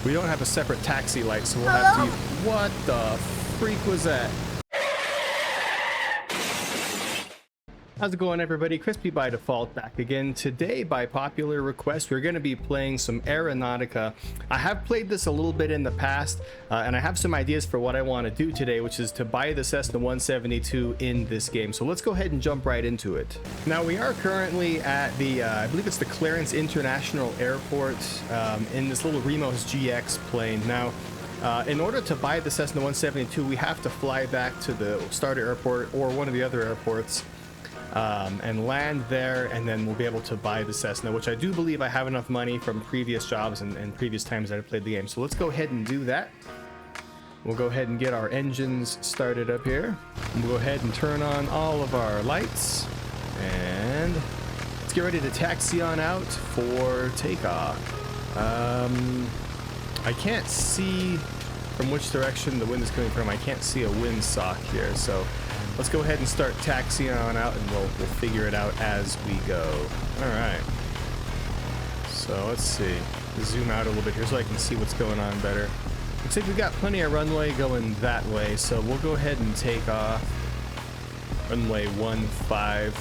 We don't have a separate taxi light, so we'll have to use... What the freak was that? How's it going, everybody? Crispy by Default back again. Today, by popular request, we're going to be playing some Aeronautica. I have played this a little bit in the past, and I have some ideas for what I want to do today, which is to buy the Cessna 172 in this game. So let's go ahead and jump right into it. Now, we are currently at the, I believe it's the Clarence International Airport, in this little Remos GX plane. Now, in order to buy the Cessna 172, we have to fly back to the starter airport or one of the other airports. And land there, and then we'll be able to buy the Cessna, which I do believe I have enough money from previous jobs and previous times that I've played the game. So let's go ahead and do that. We'll go ahead and get our engines started up here. We'll go ahead and turn on all of our lights, and let's get ready to taxi on out for takeoff. I can't see from which direction the wind is coming from. I can't see a windsock here, so let's go ahead and start taxiing on out, and we'll figure it out as we go. All right. So let's see. Zoom out a little bit here so I can see what's going on better. Looks like we've got plenty of runway going that way, so we'll go ahead and take off. Runway 15.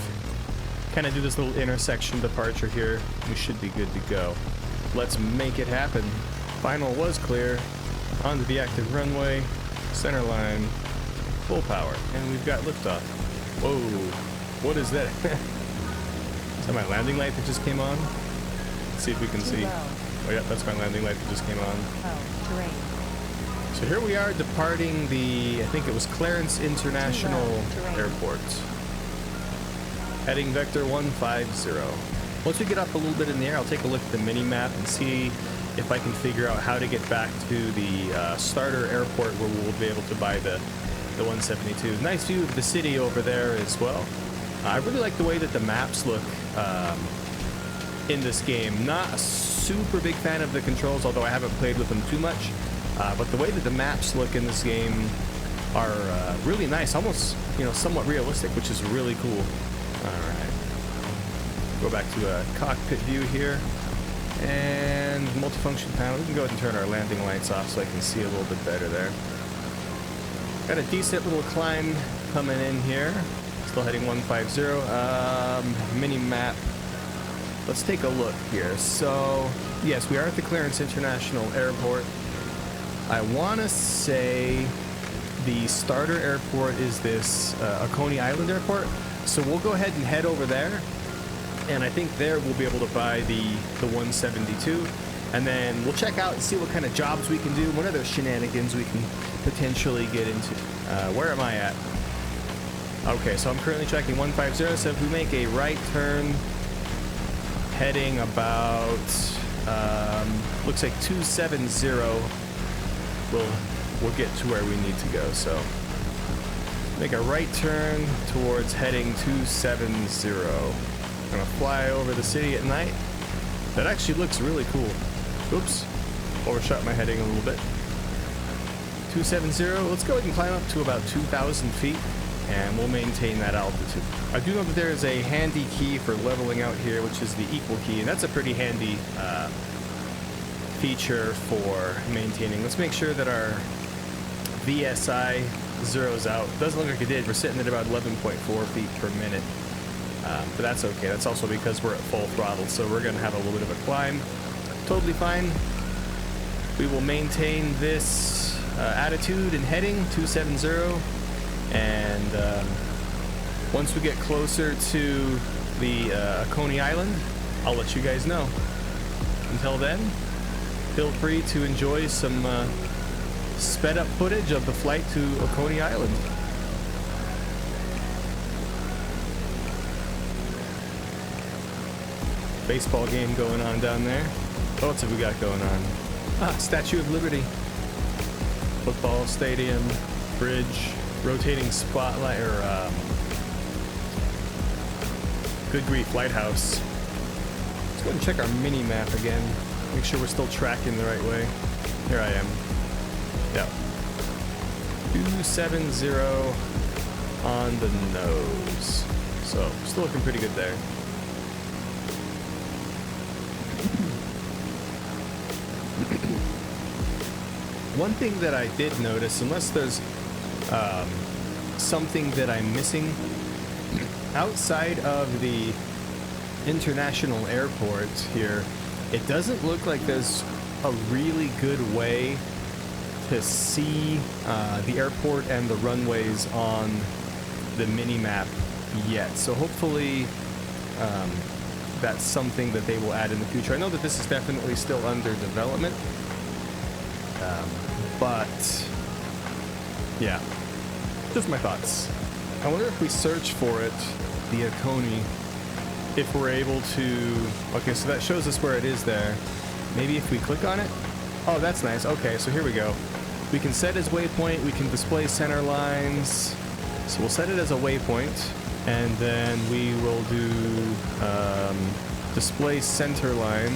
Kind of do this little intersection departure here. We should be good to go. Let's make it happen. Final was clear. Onto the active runway. Center line. Full power, and we've got liftoff. Whoa, what is that? Is that my landing light that just came on? Let's see if we can see. Oh yeah, that's my landing light that just came on. So here we are departing the, I think it was Clarence International Airport. Heading vector 150. Once we get up a little bit in the air, I'll take a look at the mini-map and see if I can figure out how to get back to the starter airport where we'll be able to buy the 172. Nice view of the city over there as well. I really like the way that the maps look in this game. Not a super big fan of the controls, although I haven't played with them too much. But the way that the maps look in this game are really nice, almost, you know, somewhat realistic, which is really cool. All right. Go back to a cockpit view here. And multifunction panel. We can go ahead and turn our landing lights off so I can see a little bit better there. Got a decent little climb coming in here. Still heading 150. Mini map. Let's take a look here. So, yes, we are at the Clarence International Airport. I want to say the starter airport is this Oconee Island Airport. So we'll go ahead and head over there. And I think there we'll be able to buy the 172. And then we'll check out and see what kind of jobs we can do, what other shenanigans we can potentially get into. Where am I at? Okay, so I'm currently tracking 150, so if we make a right turn, heading about, looks like 270, we'll get to where we need to go. So make a right turn towards heading 270. I'm gonna fly over the city at night. That actually looks really cool. Oops, overshot my heading a little bit. 270, let's go ahead and climb up to about 2,000 feet, and we'll maintain that altitude. I do know that there is a handy key for leveling out here, which is the equal key, and that's a pretty handy feature for maintaining. Let's make sure that our VSI zeroes out. Doesn't look like it did. We're sitting at about 11.4 feet per minute. But that's okay. That's also because we're at full throttle, so we're going to have a little bit of a climb. Totally fine. We will maintain this attitude and heading 270, and once we get closer to the Oconee Island, I'll let you guys know. Until then, feel free to enjoy some sped up footage of the flight to Oconee Island. Baseball game going on down there. What else have we got going on? Statue of Liberty. Football stadium, bridge, rotating spotlight, or good grief, lighthouse. Let's go ahead and check our mini map again. Make sure we're still tracking the right way. Here I am. Yep. 270 on the nose. So, still looking pretty good there. One thing that I did notice, unless there's something that I'm missing, outside of the international airport here, it doesn't look like there's a really good way to see the airport and the runways on the mini-map yet. So hopefully that's something that they will add in the future. I know that this is definitely still under development, but yeah, just my thoughts. I wonder if we search for it, the Oconee, if we're able to... Okay, so that shows us where it is there. Maybe if we click on it? Oh, that's nice. Okay, so here we go. We can set as waypoint, we can display center lines. So we'll set it as a waypoint, and then we will do display center line.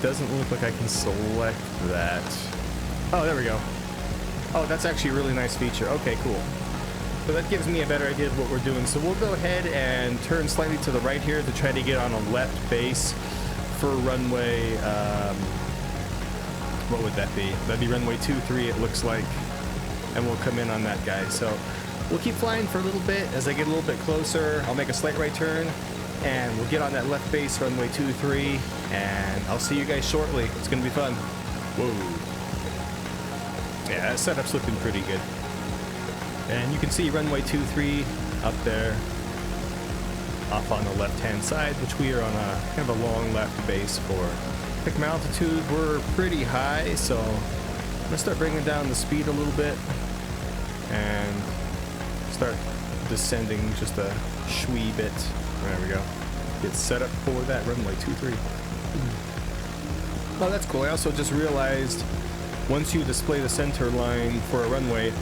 Doesn't look like I can select that. Oh, there we go. Oh, that's actually a really nice feature. Okay, cool. So that gives me a better idea of what we're doing. So we'll go ahead and turn slightly to the right here to try to get on a left base for runway, what would that be? That'd be runway 23, it looks like. And we'll come in on that guy. So we'll keep flying for a little bit. As I get a little bit closer, I'll make a slight right turn, and we'll get on that left base, runway 23, and I'll see you guys shortly. It's gonna be fun. Whoa. Yeah, that setup's looking pretty good. And you can see runway 23 up there, off on the left-hand side, which we are on a kind of a long left base for. I think my altitude, we're pretty high, so I'm gonna start bringing down the speed a little bit and start descending just a shwee bit. There we go. Get set up for that runway 23. Oh, that's cool. I also just realized once you display the center line for a runway,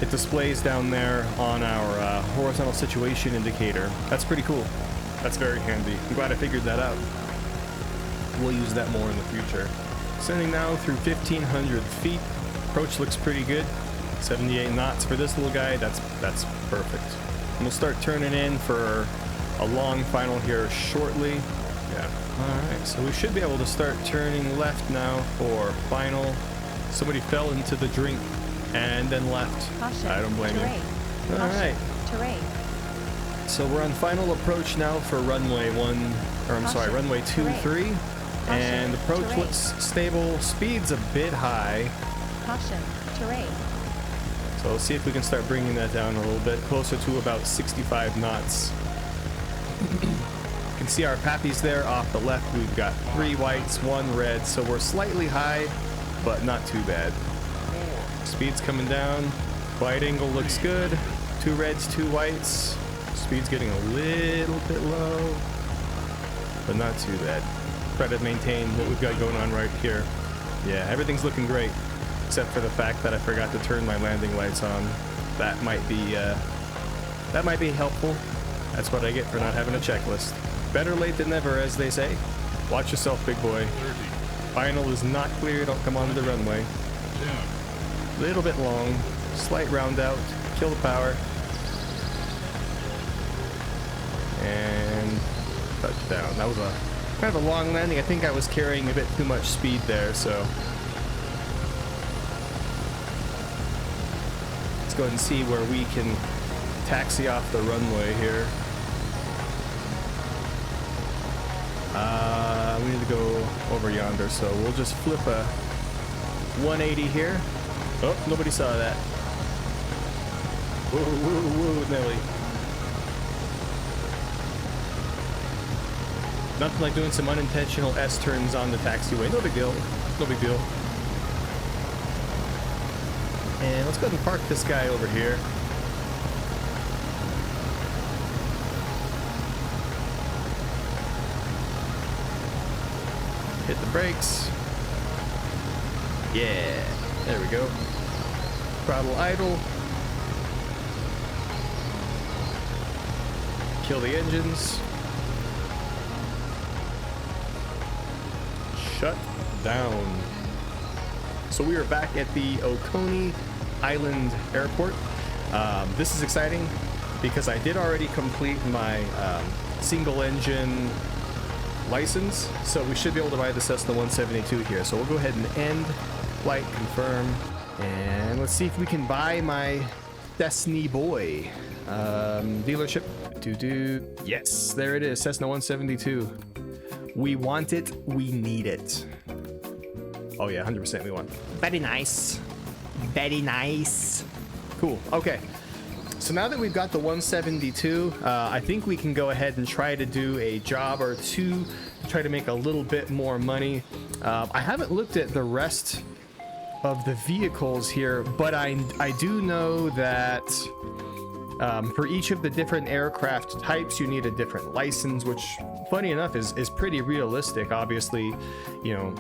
it displays down there on our horizontal situation indicator. That's pretty cool. That's very handy. I'm glad I figured that out. We'll use that more in the future. Sending now through 1,500 feet. Approach looks pretty good. 78 knots for this little guy. That's perfect. And we'll start turning in for a long final here shortly. Yeah. Alright, so we should be able to start turning left now for final. Somebody fell into the drink and then left. Caution, I don't blame terrain. you. Alright. Terrain. So we're on final approach now for runway runway 23. And approach terrain. looks stable. Speed's a bit high. Caution, terrain. So we'll see if we can start bringing that down a little bit, closer to about 65 knots. You can see our pappies there off the left. We've got 3 whites, 1 red, so we're slightly high, but not too bad. Speed's coming down. Wide angle looks good. 2 reds, 2 whites. Speed's getting a little bit low, but not too bad. Try to maintain what we've got going on right here. Yeah, everything's looking great, except for the fact that I forgot to turn my landing lights on. That might be helpful. That's what I get for not having a checklist. Better late than never, as they say. Watch yourself, big boy. Final is not clear. Don't come onto the runway. Little bit long. Slight round out. Kill the power. And touchdown. That was a kind of a long landing. I think I was carrying a bit too much speed there, so let's go ahead and see where we can taxi off the runway here. We need to go over yonder, so we'll just flip a 180 here. Oh, nobody saw that. Whoa, whoa, whoa, Nelly. Nothing like doing some unintentional S-turns on the taxiway. No big deal. No big deal. And let's go ahead and park this guy over here. Hit the brakes. Yeah, there we go. Throttle idle. Kill the engines. Shut down. So we are back at the Oconee Island Airport. This is exciting because I did already complete my single engine license, so we should be able to buy the Cessna 172 here. So we'll go ahead and end flight, confirm. And let's see if we can buy my Cessna boy. Dealership. Yes, there it is. Cessna 172. We want it. We need it. Oh yeah, 100% we want it. Very nice. Very nice. Cool. Okay. So now that we've got the 172, I think we can go ahead and try to do a job or two to try to make a little bit more money. I haven't looked at the rest of the vehicles here, but I do know that for each of the different aircraft types, you need a different license, which, funny enough, is pretty realistic. Obviously, you know,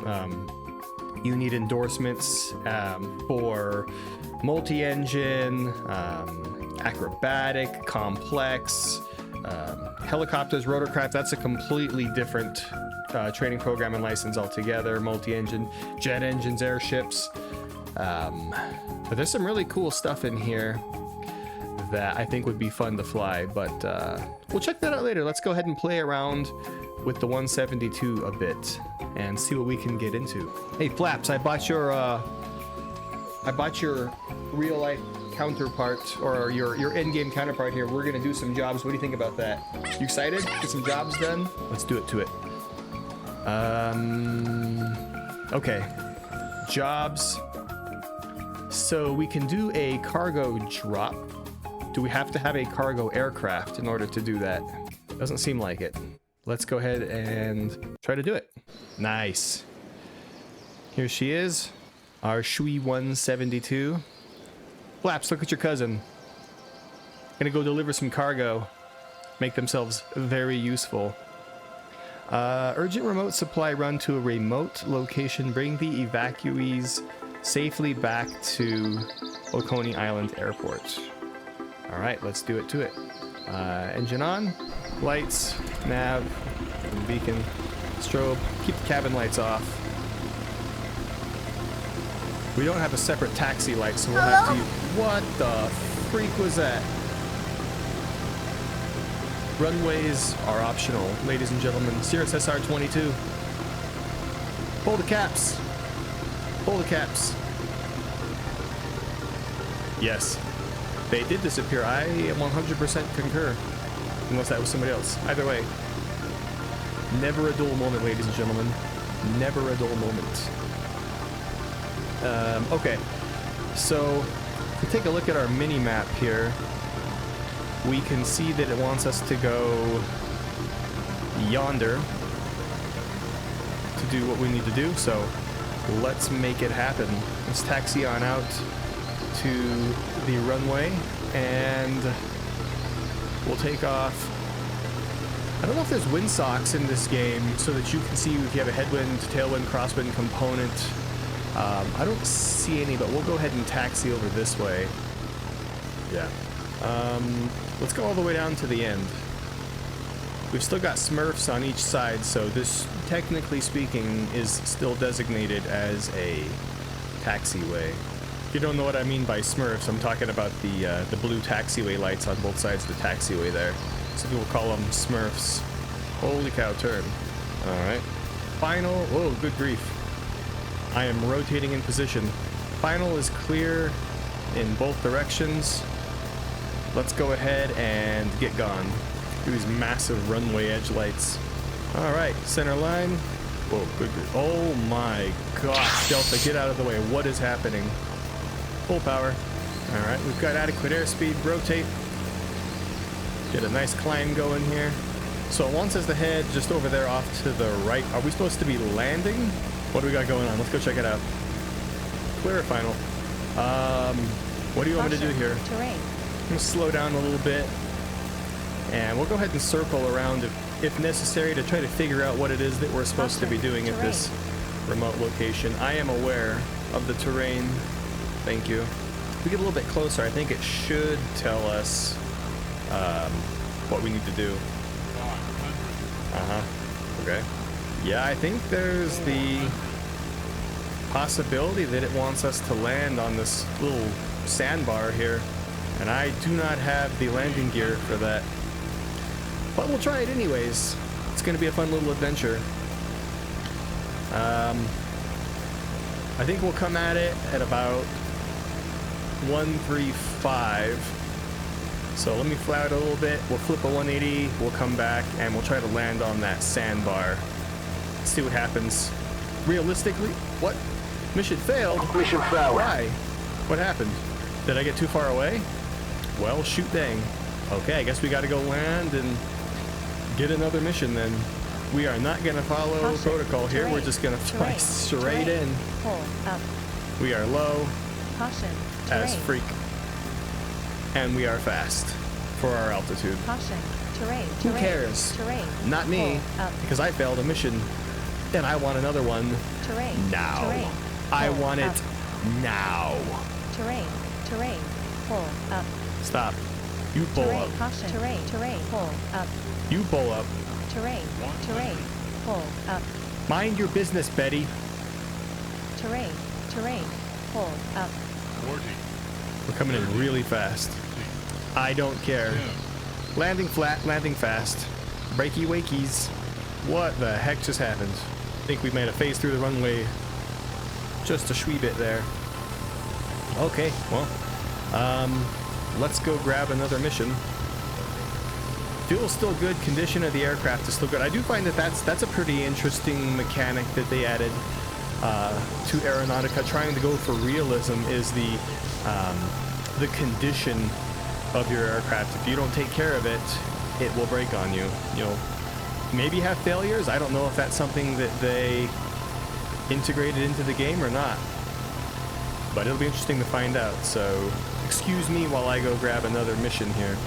you need endorsements for multi-engine, acrobatic, complex, helicopters, rotorcraft. That's a completely different training program and license altogether. Multi-engine, jet engines, airships. But there's some really cool stuff in here that I think would be fun to fly, but we'll check that out later. Let's go ahead and play around with the 172 a bit and see what we can get into. Hey Flaps, I bought your real life counterpart, or your in-game counterpart here. We're gonna do some jobs. What do you think about that? You excited? Get some jobs done? Let's do it to it. Okay, jobs. So we can do a cargo drop. Do we have to have a cargo aircraft in order to do that? Doesn't seem like it. Let's go ahead and try to do it. Nice. Here she is, our Shui 172. Flaps, look at your cousin. Gonna go deliver some cargo. Make themselves very useful. Urgent remote supply run to a remote location. Bring the evacuees safely back to Oconee Island Airport. All right, let's do it to it. Engine on, lights, nav, beacon, strobe. Keep the cabin lights off. We don't have a separate taxi light, so we'll have to use... What the freak was that? Runways are optional, ladies and gentlemen. Cirrus SR-22. Pull the caps. Pull the caps. Yes. They did disappear. I 100% concur. Unless that was somebody else. Either way. Never a dull moment, ladies and gentlemen. Never a dull moment. Okay. So, if we take a look at our mini-map here, we can see that it wants us to go yonder to do what we need to do. So, let's make it happen. Let's taxi on out to the runway and we'll take off. I don't know if there's windsocks in this game so that you can see if you have a headwind, tailwind, crosswind component. I don't see any, but we'll go ahead and taxi over this way. Yeah. Let's go all the way down to the end. We've still got Smurfs on each side, so this, technically speaking, is still designated as a taxiway. If you don't know what I mean by Smurfs, I'm talking about the blue taxiway lights on both sides of the taxiway there. Some people call them Smurfs. Holy cow, turn. Alright. Final, whoa, good grief. I am rotating in position. Final is clear in both directions. Let's go ahead and get gone. These massive runway edge lights. Alright, center line. Whoa, good grief. Oh my gosh, Delta, get out of the way. What is happening? Full power. Alright, we've got adequate airspeed. Rotate. Get a nice climb going here. So it wants us to head just over there off to the right. Are we supposed to be landing? What do we got going on? Let's go check it out. Clear final. What do you want me to do here? Terrain. I'm going to slow down a little bit. And we'll go ahead and circle around if necessary to try to figure out what it is that we're supposed to be doing at this remote location. I am aware of the terrain. Thank you. If we get a little bit closer, I think it should tell us what we need to do. Okay. Yeah, I think there's the possibility that it wants us to land on this little sandbar here, and I do not have the landing gear for that. But we'll try it anyways. It's going to be a fun little adventure. I think we'll come at it at about 135. So let me fly out a little bit. We'll flip a 180. We'll come back and we'll try to land on that sandbar. See what happens. Realistically, what? Mission failed? Mission failed. Why? What happened? Did I get too far away? Well, shoot dang. Okay, I guess we gotta go land and get another mission then. We are not gonna follow protocol here. We're just gonna fly straight in. Pull up. We are low Caution. as Terrain. freak. And we are fast for our altitude. Caution. Terrain. Who cares? Terrain. Not me, Pull up. because I failed a mission. And I want another one Terrain. now. Terrain. I Pull want up. it now. Terrain. Terrain. Pull up. Stop. You pull Terrain. up. Caution. Terrain. Terrain. Pull up. You pull up. Terrain. Terrain. Pull up. Mind your business, Betty. Terrain. Terrain. Pull up. 40. We're coming in really fast. I don't care. Landing flat, landing fast. Breaky wakies. What the heck just happened? I think we made a phase through the runway just a shwee bit there. Okay, well, let's go grab another mission. Fuel's still good, condition of the aircraft is still good. I do find that that's a pretty interesting mechanic that they added to Aeronautica. Trying to go for realism is the condition of your aircraft. If you don't take care of it, it will break on you. You know, maybe have failures. I don't know if that's something that they integrated into the game or not, but it'll be interesting to find out. So excuse me while I go grab another mission here.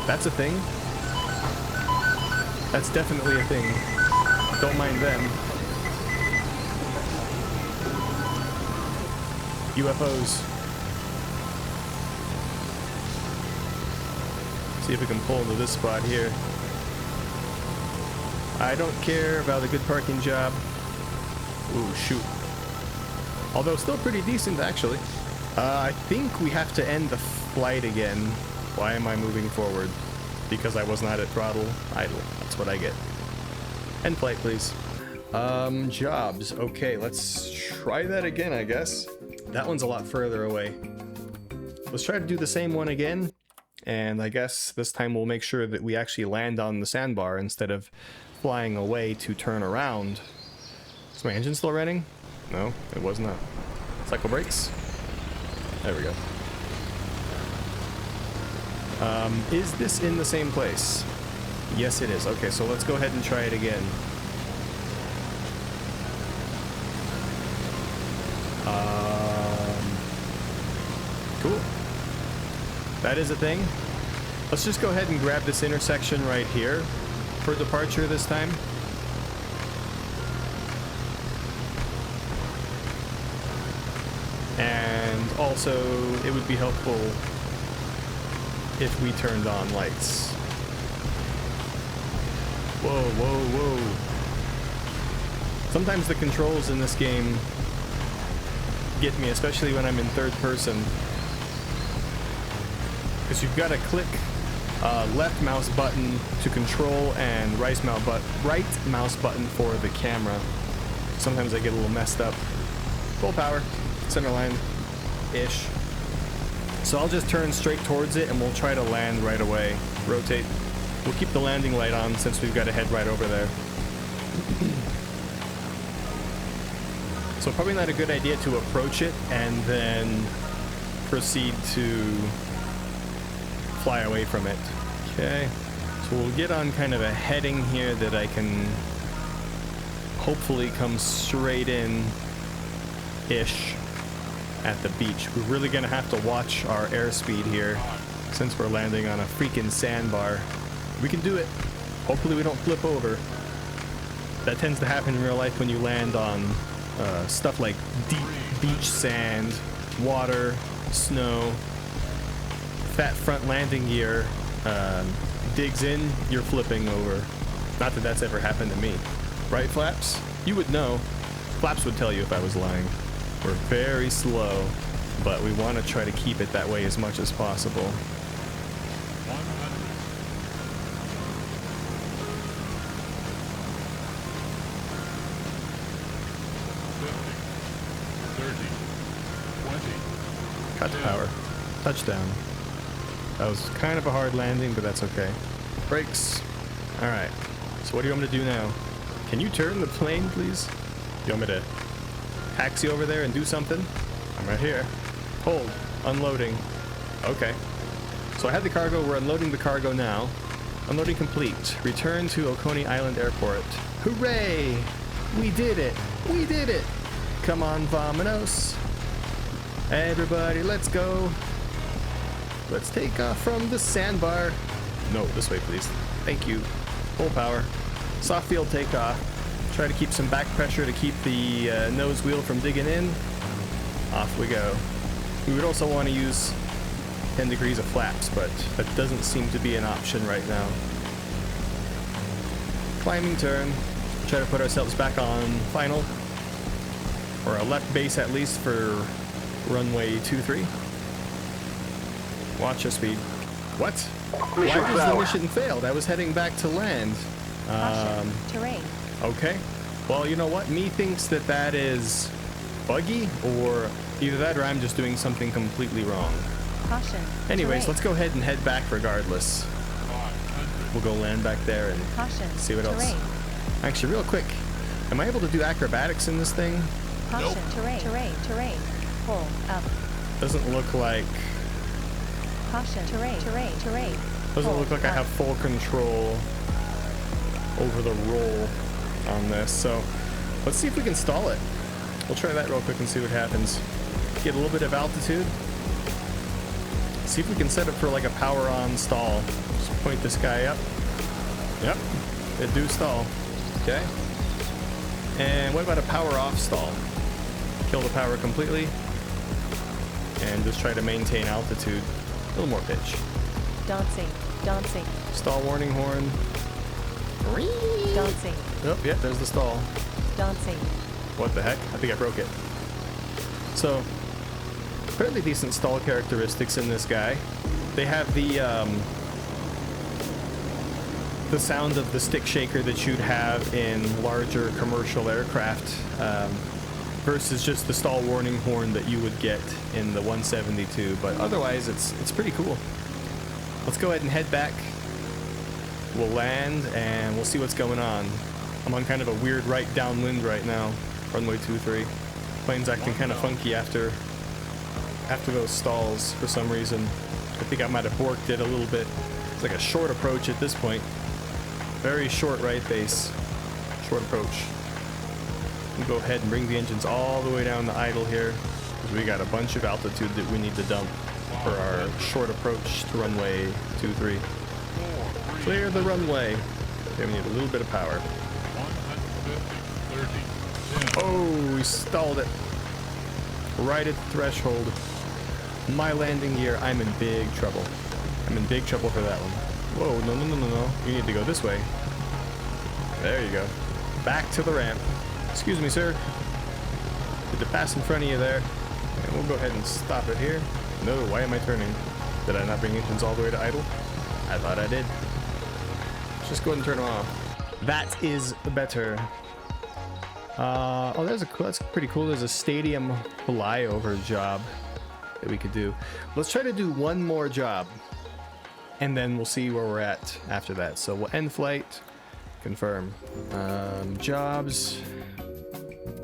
That's a thing. That's definitely a thing. Don't mind them. UFOs. See if we can pull into this spot here. I don't care about a good parking job. Ooh, shoot. Although still pretty decent, actually. I think we have to end the flight again. Why am I moving forward? Because I was not at throttle idle. That's what I get. End flight, please. Jobs. Okay, let's try that again, I guess. That one's a lot further away. Let's try to do the same one again. And I guess this time we'll make sure that we actually land on the sandbar instead of flying away to turn around. Is my engine still running? No, it was not. Cycle brakes. There we go. Is this in the same place? Yes, it is. Okay, so let's go ahead and try it again. Cool. That is a thing. Let's just go ahead and grab this intersection right here for departure this time. And also, it would be helpful if we turned on lights. Whoa, whoa, whoa. Sometimes the controls in this game get me, especially when I'm in third person. Because you've got to click left mouse button to control and right mouse button for the camera. Sometimes I get a little messed up. Full power, center line-ish. So I'll just turn straight towards it and we'll try to land right away. Rotate. We'll keep the landing light on since we've got to head right over there. So probably not a good idea to approach it and then proceed to fly away from it. Okay, so we'll get on kind of a heading here that I can hopefully come straight in-ish at the beach. We're really gonna have to watch our airspeed here since we're landing on a freaking sandbar. We can do it. Hopefully we don't flip over. That tends to happen in real life when you land on stuff like deep beach sand, water, snow. Fat front landing gear digs in, you're flipping over. Not that that's ever happened to me. Right, Flaps? You would know. Flaps would tell you if I was lying. We're very slow, but we want to try to keep it that way as much as possible. 100. 50. Cut to power. Touchdown. That was kind of a hard landing, but that's okay. Brakes. Alright. So what do you want me to do now? Can you turn the plane, please? You want me to taxi over there and do something? I'm right here. Hold. Unloading. Okay. So I had the cargo. We're unloading the cargo now. Unloading complete. Return to Oconee Island Airport. Hooray! We did it! We did it! Come on, vamonos. Everybody, let's go. Let's take off from the sandbar. No, this way, please. Thank you. Full power. Soft field takeoff. Try to keep some back pressure to keep the nose wheel from digging in. Off we go. We would also want to use 10 degrees of flaps, but that doesn't seem to be an option right now. Climbing turn. Try to put ourselves back on final. Or a left base at least for runway 23. Watch your speed. What? Why was the mission failed? I was heading back to land. Caution. Terrain. Okay. Well, you know what? Me thinks that that is buggy, or either that or I'm just doing something completely wrong. Caution. Anyways, Terrain. let's go ahead and head back regardless. We'll go land back there and Caution. see what else. Terrain. Actually, real quick, am I able to do acrobatics in this thing? Caution. Terrain. Terrain. Terrain. Pull up. Doesn't look like... Caution. Terrain. Terrain. Terrain. Doesn't Pull look like I up. have full control over the roll on this, so let's see if we can stall it. We'll try that real quick and see what happens. Get a little bit of altitude. See if we can set it for like a power on stall. Just point this guy up. Yep, it do stall. Okay. And what about a power off stall? Kill the power completely and just try to maintain altitude. A little more pitch. Dancing. Dancing. Stall warning horn. Dancing. Oh, yeah, there's the stall. Dancing. What the heck? I think I broke it. So, fairly decent stall characteristics in this guy. They have the sound of the stick shaker that you'd have in larger commercial aircraft versus just the stall warning horn that you would get in the 172. But otherwise, it's pretty cool. Let's go ahead and head back. We'll land and we'll see what's going on. I'm on kind of a weird right downwind right now. Runway 23. Plane's acting kind of funky after those stalls for some reason. I think I might have borked it a little bit. It's like a short approach at this point. Very short right base. Short approach. We'll go ahead and bring the engines all the way down to idle here, because we got a bunch of altitude that we need to dump for our short approach to runway 23. Clear the runway. Okay, we need a little bit of power. Oh, we stalled it. Right at the threshold. My landing gear, I'm in big trouble. I'm in big trouble for that one. Whoa, no, no, no, no, no. You need to go this way. There you go. Back to the ramp. Excuse me, sir. Did to pass in front of you there. And we'll go ahead and stop it here. No, why am I turning? Did I not bring engines all the way to idle? I thought I did. Just go ahead and turn them off. That is better. Oh, that's pretty cool. There's a stadium flyover job that we could do. Let's try to do one more job, and then we'll see where we're at after that. So we'll end flight, confirm. Jobs.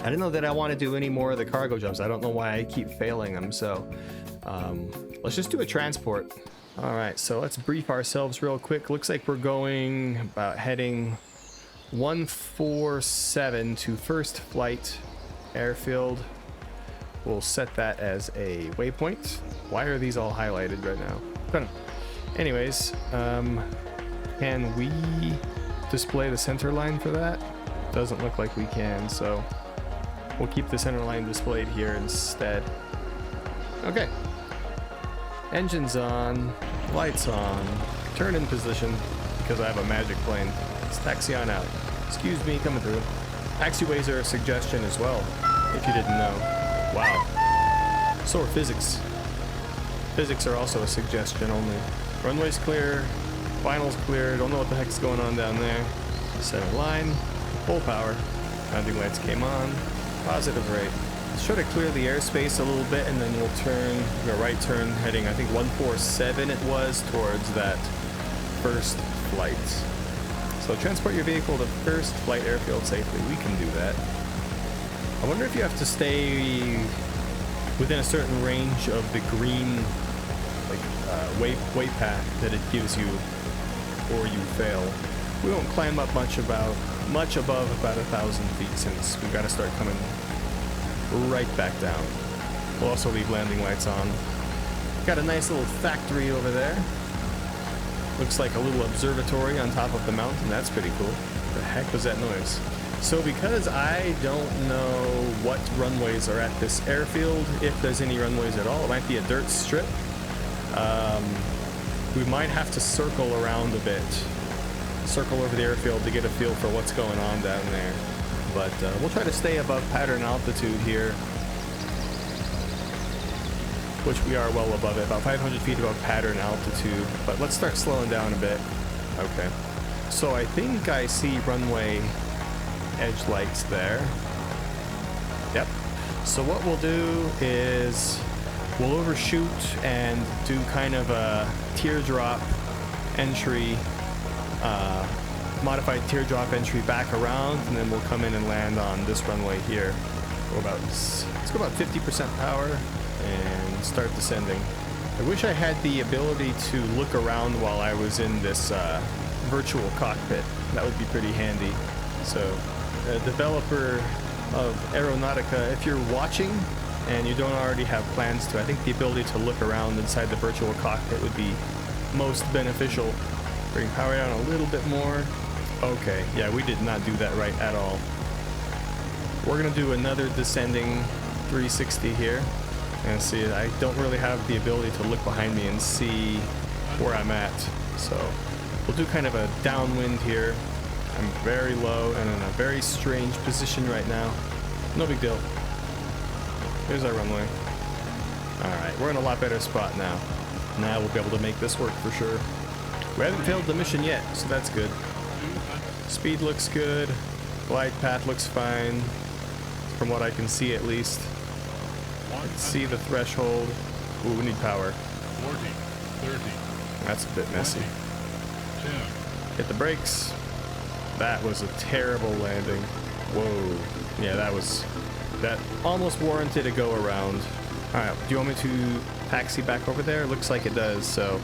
I didn't know that I want to do any more of the cargo jobs. I don't know why I keep failing them. So let's just do a transport. All right, so let's brief ourselves real quick. Looks like we're going about heading 147 to first flight Airfield. We'll set that as a waypoint. Why are these all highlighted right now? Don't know. Anyways, can we display the center line for that? Doesn't look like we can, so we'll keep the center line displayed here instead. Okay. Engines on, lights on, turn in position, because I have a magic plane. Let's taxi on out. Excuse me, coming through. Taxiways are a suggestion as well, if you didn't know. Wow. So are physics. Physics are also a suggestion only. Runway's clear, final's clear, don't know what the heck's going on down there. Center line, full power. Landing lights came on, positive rate. Let's try to clear the airspace a little bit, and then we'll turn, a right turn heading, I think 147 it was, towards that first flight. So transport your vehicle to first flight airfield safely. We can do that. I wonder if you have to stay within a certain range of the green, way path that it gives you, or you fail. We won't climb up much above about 1,000 feet, since we've got to start coming right back down. We'll also leave landing lights on. Got a nice little factory over there. Looks like a little observatory on top of the mountain. That's pretty cool. The heck was that noise? So because I don't know what runways are at this airfield, if there's any runways at all, it might be a dirt strip. We might have to circle around a bit. Circle over the airfield to get a feel for what's going on down there. But we'll try to stay above pattern altitude here, which we are well above it, about 500 feet above pattern altitude. But let's start slowing down a bit. Okay. So I think I see runway edge lights there. Yep. So what we'll do is we'll overshoot and do kind of a teardrop entry, modified teardrop entry back around, and then we'll come in and land on this runway here. Let's go about 50% power and start descending. I wish I had the ability to look around while I was in this virtual cockpit. That would be pretty handy. So, developer of Aeronautica, if you're watching and you don't already have plans to, I think the ability to look around inside the virtual cockpit would be most beneficial. Bring power down a little bit more. Okay, yeah, we did not do that right at all. We're gonna do another descending 360 here. And see, I don't really have the ability to look behind me and see where I'm at. So we'll do kind of a downwind here. I'm very low and in a very strange position right now. No big deal. Here's our runway. Alright, we're in a lot better spot now. Now we'll be able to make this work for sure. We haven't failed the mission yet, so that's good. Speed looks good. Glide path looks fine, from what I can see at least. Let's see the threshold. Ooh, we need power. 40, 30. That's a bit messy. 10. Hit the brakes. That was a terrible landing. Whoa. Yeah, that almost warranted a go around. Alright, do you want me to taxi back over there? Looks like it does, so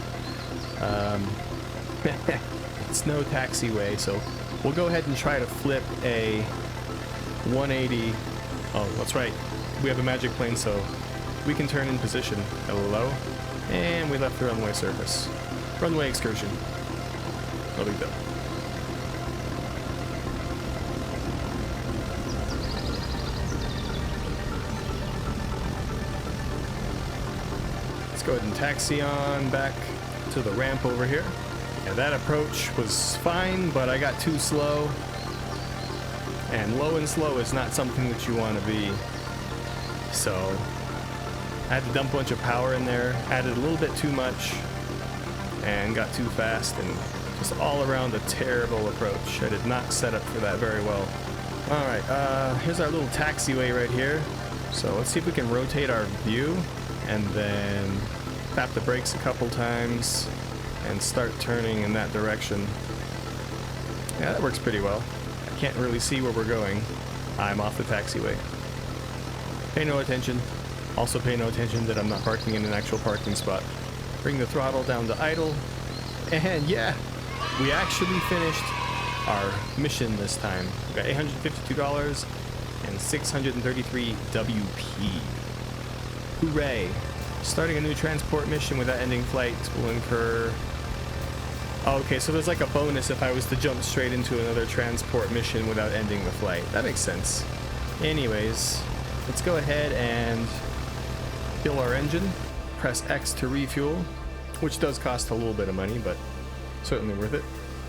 it's no taxiway, so we'll go ahead and try to flip a 180. Oh, that's right. We have a magic plane, so we can turn in position. Hello. And we left the runway surface. Runway excursion. No big deal. Let's go ahead and taxi on back to the ramp over here. Yeah, that approach was fine, but I got too slow. And low and slow is not something that you want to be. So I had to dump a bunch of power in there, added a little bit too much, and got too fast, and just all around a terrible approach. I did not set up for that very well. Alright, here's our little taxiway right here. So let's see if we can rotate our view, and then tap the brakes a couple times, and start turning in that direction. Yeah, that works pretty well. I can't really see where we're going. I'm off the taxiway. Pay no attention. Also pay no attention that I'm not parking in an actual parking spot. Bring the throttle down to idle. And yeah, we actually finished our mission this time. We got $852 and 633 WP. Hooray. Starting a new transport mission without ending flight will incur... Oh, okay, so there's like a bonus if I was to jump straight into another transport mission without ending the flight. That makes sense. Anyways, let's go ahead and fill our engine. Press X to refuel, which does cost a little bit of money, but certainly worth it.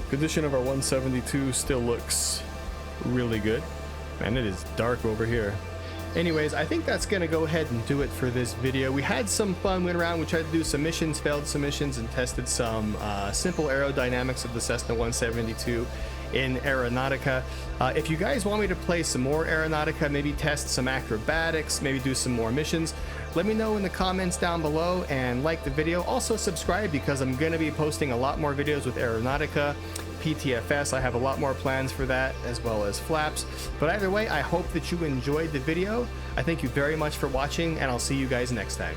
Condition of our 172 still looks really good. Man, it is dark over here. Anyways, I think that's gonna go ahead and do it for this video. We had some fun, went around, we tried to do some missions, failed some missions, and tested some simple aerodynamics of the Cessna 172. in Aeronautica. If you guys want me to play some more Aeronautica, maybe test some acrobatics, maybe do some more missions, let me know in the comments down below and like the video. Also subscribe, because I'm going to be posting a lot more videos with Aeronautica, PTFS. I have a lot more plans for that, as well as flaps. But either way, I hope that you enjoyed the video. I thank you very much for watching, and I'll see you guys next time.